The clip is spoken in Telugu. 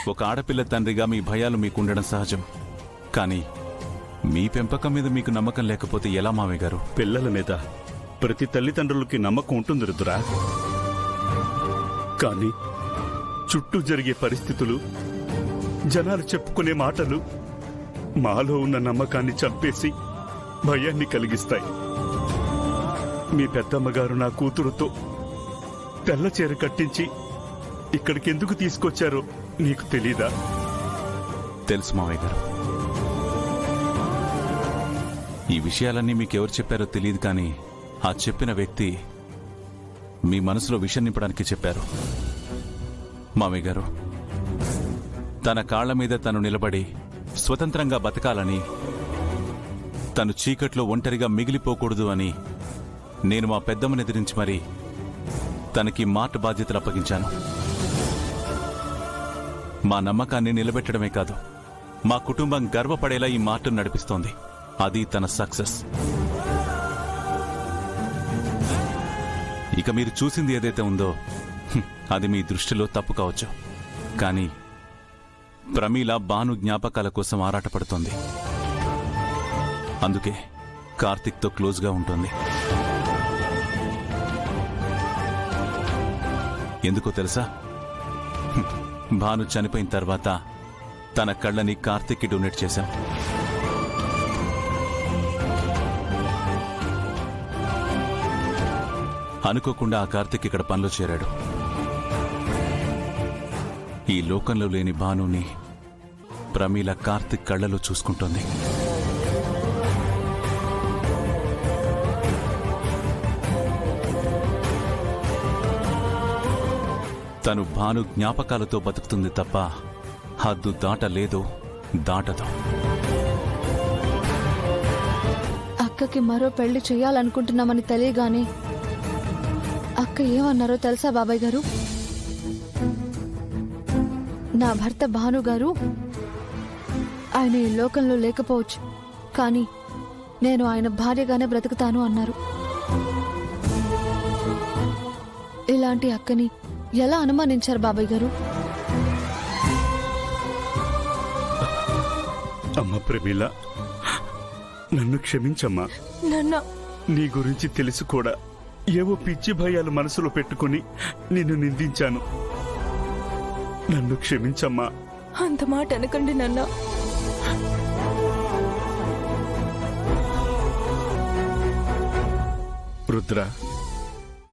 ఒక ఆడపిల్ల తండ్రిగా మీ భయాలు మీకుండడం సహజం. కానీ మీ పెంపకం మీద మీకు నమ్మకం లేకపోతే ఎలా మావయ్య గారు? పిల్లల మీద ప్రతి తల్లిదండ్రులకి నమ్మకం ఉంటుంది రుద్రా. కానీ చుట్టూ జరిగే పరిస్థితులు, జనాలు చెప్పుకునే మాటలు మాలో ఉన్న నమ్మకాన్ని చంపేసి భయాన్ని కలిగిస్తాయి. మీ పెద్దమ్మగారు నా కూతురుతో తెల్ల చీర కట్టించి ఇక్కడికెందుకు తీసుకొచ్చారో నీకు తెలీదా? తెలుసు మావయ్య గారు. ఈ విషయాలన్నీ మీకెవరు చెప్పారో తెలియదు, కానీ ఆ చెప్పిన వ్యక్తి మీ మనసులో విషం నింపడానికి చెప్పారు. మామయ్య గారు, తన కాళ్ల మీద తను నిలబడి స్వతంత్రంగా బతకాలని, తను చీకట్లో ఒంటరిగా మిగిలిపోకూడదు అని నేను మా పెద్దమ్మని ఎదిరించి మరీ తనకి మాట బాధ్యతలు అప్పగించాను. మా నమ్మకాన్ని నిలబెట్టడమే కాదు, మా కుటుంబం గర్వపడేలా ఈ మాటను నడిపిస్తోంది. అది తన సక్సెస్. ఇక మీరు చూసింది ఏదైతే ఉందో అది మీ దృష్టిలో తప్పు కావచ్చు, కానీ ప్రమీల భాను జ్ఞాపకాల కోసం ఆరాటపడుతోంది. అందుకే కార్తిక్తో క్లోజ్గా ఉంటుంది. ఎందుకో తెలుసా? భాను చనిపోయిన తర్వాత తన కళ్ళని కార్తిక్కి డొనేట్ చేశాం. అనుకోకుండా ఆ కార్తిక్ ఇక్కడ పనిలో చేరాడు. ఈ లోకంలో లేని భానుని ప్రమీల కార్తిక్ కళ్ళలో చూసుకుంటోంది. తను భాను జ్ఞాపకాలతో బతుకుతుంది తప్ప హద్దు దాటలేదు, దాటదు. అక్కకి మరో పెళ్లి చేయాలనుకుంటున్నామని తెలియగానే అక్క ఏమన్నారో తెలుసా బాబాయ్ గారు? నా భర్త భానుగారు ఆయన ఈ లోకంలో లేకపోవచ్చు, కానీ నేను ఆయన భార్యగానే బ్రతుకుతాను అన్నారు. ఇలాంటి అక్కని ఎలా అనుమానించారు బాబాయ్ గారు? అమ్మ ప్రమీల, నన్ను క్షమించమ్మా. నీ గురించి తెలిసి కూడా ఏవో పిచ్చి భయాలు మనసులో పెట్టుకుని నిన్ను నిందించాను. నన్ను క్షమించమ్మా. అంత మాట అనకండి నాన్న. రుద్ర,